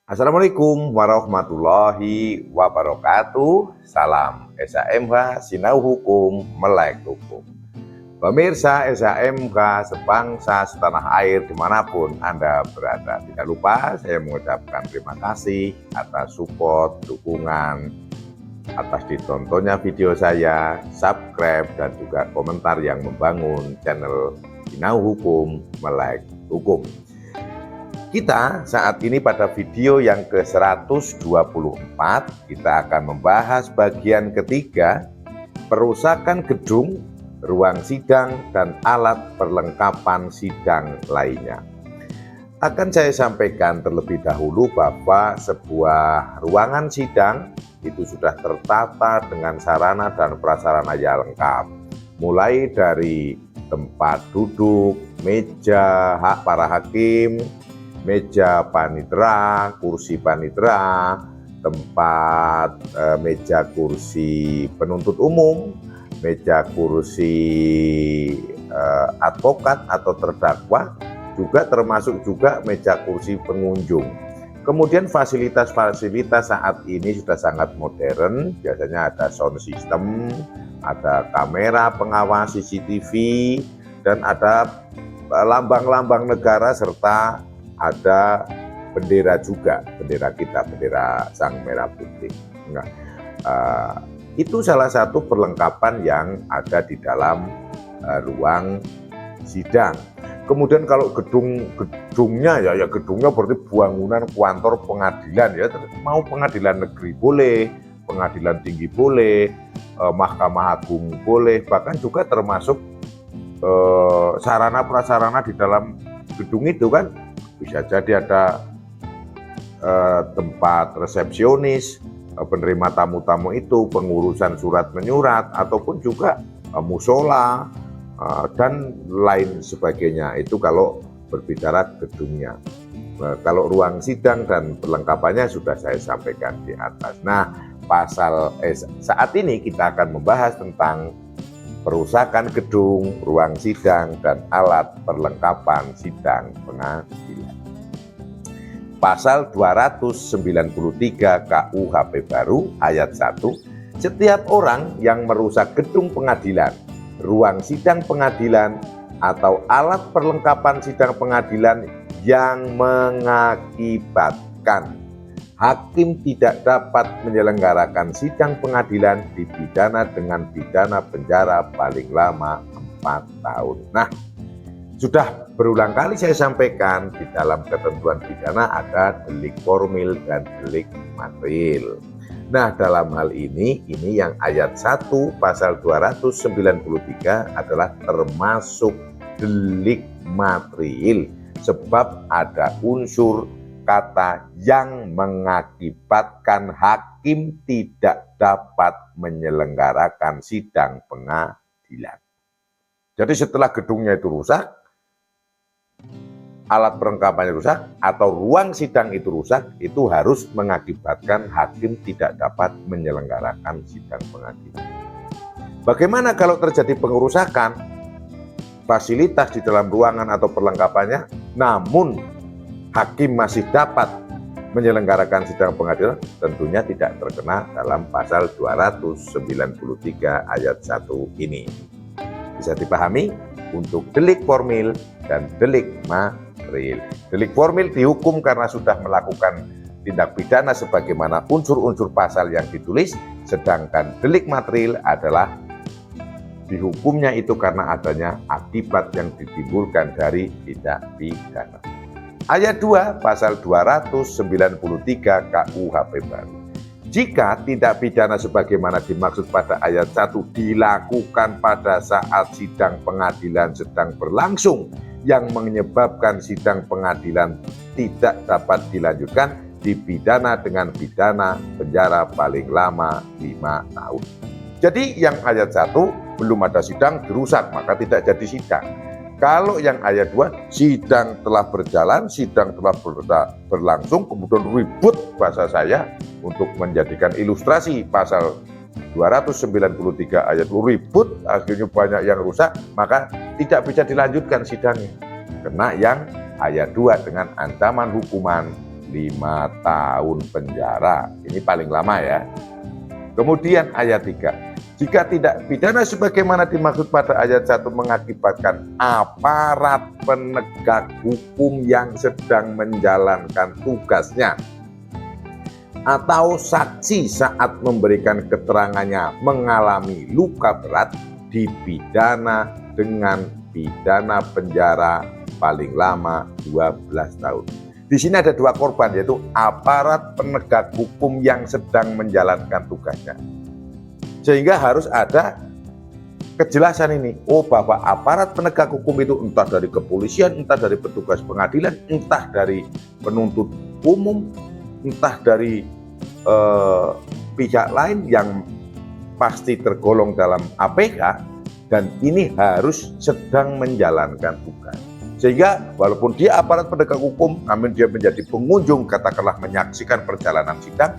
Assalamualaikum warahmatullahi wabarakatuh. Salam SHMH Sinau Hukum Melek Hukum. Pemirsa SHMH sebangsa setanah air dimanapun Anda berada, tidak lupa saya mengucapkan terima kasih atas support, dukungan, atas ditontonnya video saya, subscribe dan juga komentar yang membangun channel Sinau Hukum Melek Hukum. Kita saat ini pada video yang ke-124 kita akan membahas bagian ketiga, perusakan gedung, ruang sidang dan alat perlengkapan sidang lainnya. Akan saya sampaikan terlebih dahulu bahwa sebuah ruangan sidang itu sudah tertata dengan sarana dan prasarana yang lengkap, mulai dari tempat duduk, meja hak para hakim, meja panitera, kursi panitera, tempat meja kursi penuntut umum, meja kursi advokat atau terdakwa, juga termasuk juga meja kursi pengunjung. Kemudian fasilitas-fasilitas saat ini sudah sangat modern, biasanya ada sound system, ada kamera pengawas CCTV, dan ada lambang-lambang negara serta ada bendera juga, bendera kita, bendera Sang Merah Putih. Nah, itu salah satu perlengkapan yang ada di dalam ruang sidang. Kemudian kalau gedungnya ya gedungnya berarti bangunan kantor pengadilan ya, mau pengadilan negeri boleh, pengadilan tinggi boleh, Mahkamah Agung boleh, bahkan juga termasuk sarana prasarana di dalam gedung itu kan. Bisa jadi ada tempat resepsionis, penerima tamu-tamu itu, pengurusan surat menyurat, ataupun juga musola dan lain sebagainya. Itu kalau berbicara gedungnya. Kalau ruang sidang dan perlengkapannya sudah saya sampaikan di atas. Nah, saat ini kita akan membahas tentang perusakan gedung, ruang sidang, dan alat perlengkapan sidang pengadilan. Pasal 293 KUHP baru ayat 1, setiap orang yang merusak gedung pengadilan, ruang sidang pengadilan, atau alat perlengkapan sidang pengadilan yang mengakibatkan hakim tidak dapat menyelenggarakan sidang pengadilan dipidana dengan pidana penjara paling lama 4 tahun. Nah, sudah berulang kali saya sampaikan di dalam ketentuan pidana ada delik formil dan delik materil. Nah, dalam hal ini yang ayat 1 pasal 293 adalah termasuk delik materil sebab ada unsur kata yang mengakibatkan hakim tidak dapat menyelenggarakan sidang pengadilan. Jadi setelah gedungnya itu rusak, alat perlengkapannya rusak, atau ruang sidang itu rusak, itu harus mengakibatkan hakim tidak dapat menyelenggarakan sidang pengadilan. Bagaimana kalau terjadi pengerusakan fasilitas di dalam ruangan atau perlengkapannya, namun hakim masih dapat menyelenggarakan sidang pengadilan? Tentunya tidak terkena dalam pasal 293 ayat 1 ini. Bisa dipahami untuk delik formil dan delik materil. Delik formil dihukum karena sudah melakukan tindak pidana sebagaimana unsur-unsur pasal yang ditulis, sedangkan delik materil adalah dihukumnya itu karena adanya akibat yang ditimbulkan dari tindak pidana. Ayat 2 pasal 293 KUHP baru. Jika tindak pidana sebagaimana dimaksud pada ayat 1 dilakukan pada saat sidang pengadilan sedang berlangsung yang menyebabkan sidang pengadilan tidak dapat dilanjutkan, dipidana dengan pidana penjara paling lama 5 tahun. Jadi yang ayat 1 belum ada sidang dirusak, maka tidak jadi sidang. Kalau yang ayat 2, sidang telah berjalan, sidang telah berlangsung, kemudian ribut bahasa saya untuk menjadikan ilustrasi pasal 293 ayat ribut, akhirnya banyak yang rusak, maka tidak bisa dilanjutkan sidangnya. Kena yang ayat 2 dengan ancaman hukuman 5 tahun penjara. Ini paling lama ya. Kemudian ayat 3. Jika tidak pidana sebagaimana dimaksud pada ayat 1 mengakibatkan aparat penegak hukum yang sedang menjalankan tugasnya atau saksi saat memberikan keterangannya mengalami luka berat, dipidana dengan pidana penjara paling lama 12 tahun. Di sini ada 2 korban, yaitu aparat penegak hukum yang sedang menjalankan tugasnya. Sehingga harus ada kejelasan ini. Oh, bahwa aparat penegak hukum itu entah dari kepolisian, entah dari petugas pengadilan, entah dari penuntut umum, entah dari pihak lain yang pasti tergolong dalam APK, dan ini harus sedang menjalankan tugas. Sehingga walaupun dia aparat penegak hukum, namun dia menjadi pengunjung, katakanlah menyaksikan perjalanan sidang,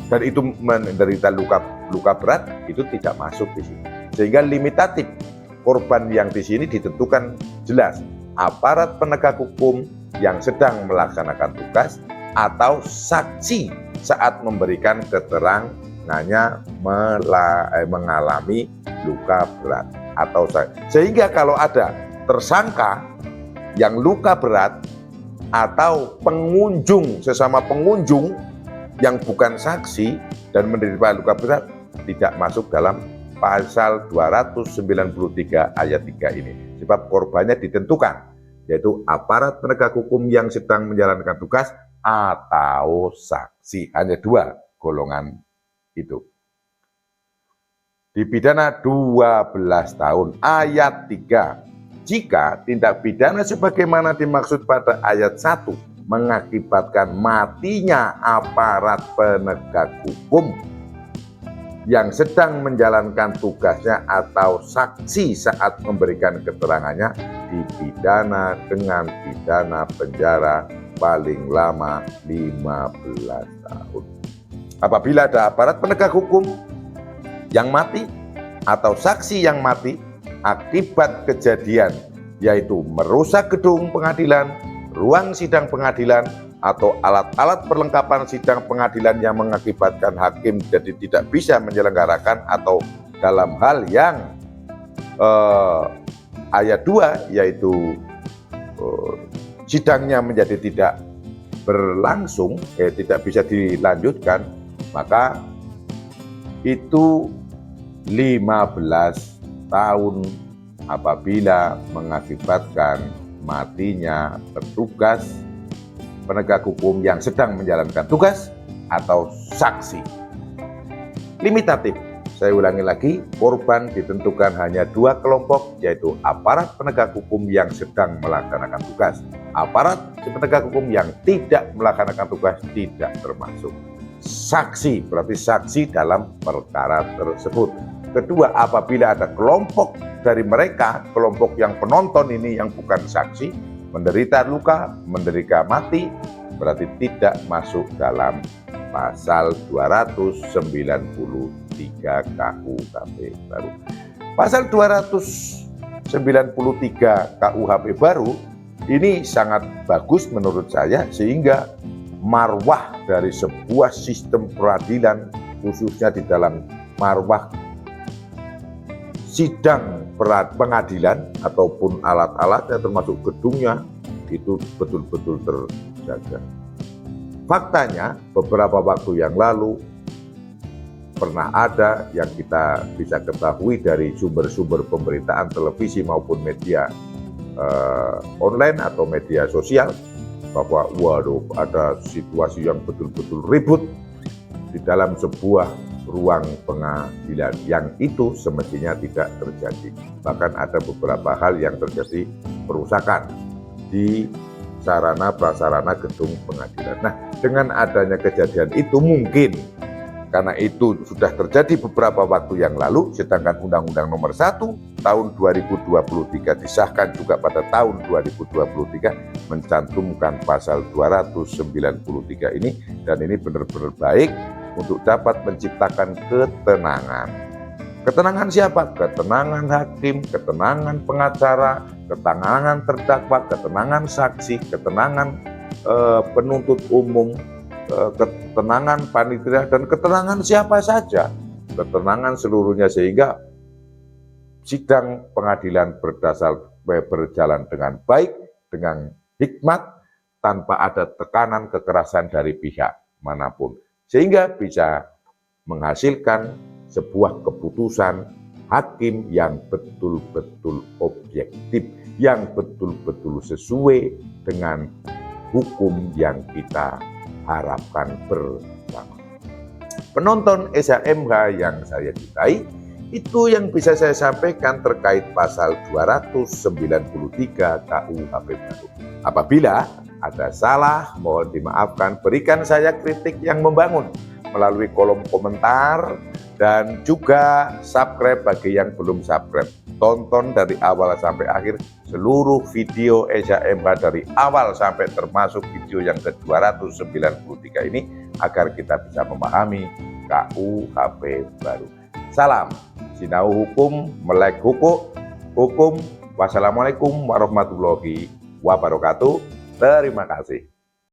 dan itu menderita luka berat, itu tidak masuk di sini. Sehingga limitatif korban yang di sini ditentukan jelas, aparat penegak hukum yang sedang melaksanakan tugas atau saksi saat memberikan keterangannya mengalami luka berat atau sehingga kalau ada tersangka yang luka berat atau pengunjung sesama pengunjung yang bukan saksi dan menderita luka berat, tidak masuk dalam pasal 293 ayat 3 ini. Sebab korbannya ditentukan, yaitu aparat penegak hukum yang sedang menjalankan tugas atau saksi. Hanya 2 golongan itu. Dipidana 12 tahun. Ayat 3. Jika tindak pidana sebagaimana dimaksud pada ayat 1 mengakibatkan matinya aparat penegak hukum yang sedang menjalankan tugasnya atau saksi saat memberikan keterangannya, dipidana dengan pidana penjara paling lama 15 tahun. Apabila ada aparat penegak hukum yang mati atau saksi yang mati akibat kejadian, yaitu merusak gedung pengadilan, ruang sidang pengadilan, atau alat-alat perlengkapan sidang pengadilan yang mengakibatkan hakim jadi tidak bisa menyelenggarakan, atau dalam hal yang ayat 2 yaitu sidangnya menjadi tidak berlangsung, tidak bisa dilanjutkan, maka itu 15 tahun apabila mengakibatkan matinya petugas penegak hukum yang sedang menjalankan tugas atau saksi. Limitatif, saya ulangi lagi, korban ditentukan hanya 2 kelompok, yaitu aparat penegak hukum yang sedang melaksanakan tugas. Aparat penegak hukum yang tidak melaksanakan tugas tidak termasuk. Saksi, berarti saksi dalam perkara tersebut. Kedua, apabila ada kelompok dari mereka, kelompok yang penonton ini yang bukan saksi, menderita luka, menderita mati, berarti tidak masuk dalam pasal 293 KUHP baru. Pasal 293 KUHP baru ini sangat bagus menurut saya, sehingga marwah dari sebuah sistem peradilan, khususnya di dalam marwah sidang pengadilan ataupun alat-alatnya termasuk gedungnya, itu betul-betul terjaga. Faktanya beberapa waktu yang lalu pernah ada yang kita bisa ketahui dari sumber-sumber pemberitaan televisi maupun media online atau media sosial, bahwa waduh, ada situasi yang betul-betul ribut di dalam sebuah ruang pengadilan, yang itu semestinya tidak terjadi. Bahkan ada beberapa hal yang terjadi perusakan di sarana prasarana gedung pengadilan. Nah, dengan adanya kejadian itu, mungkin karena itu sudah terjadi beberapa waktu yang lalu, sedangkan Undang-Undang Nomor 1 tahun 2023 disahkan juga pada tahun 2023 mencantumkan pasal 293 ini, dan ini benar-benar baik untuk dapat menciptakan ketenangan. Ketenangan siapa? Ketenangan hakim, ketenangan pengacara, ketenangan terdakwa, ketenangan saksi, ketenangan penuntut umum, ketenangan panitia, dan ketenangan siapa saja, ketenangan seluruhnya, sehingga sidang pengadilan berjalan dengan baik, dengan hikmat, tanpa ada tekanan kekerasan dari pihak manapun, sehingga bisa menghasilkan sebuah keputusan hakim yang betul-betul objektif, yang betul-betul sesuai dengan hukum yang kita harapkan bersama. Penonton SHMH yang saya cintai, itu yang bisa saya sampaikan terkait pasal 293 KUHP baru. Apabila ada salah, mohon dimaafkan, berikan saya kritik yang membangun melalui kolom komentar, dan juga subscribe bagi yang belum subscribe. Tonton dari awal sampai akhir seluruh video SHMH dari awal sampai termasuk video yang ke-293 ini, agar kita bisa memahami KUHP baru. Salam sinau hukum, melek hukum. Wassalamualaikum warahmatullahi wabarakatuh. Terima kasih.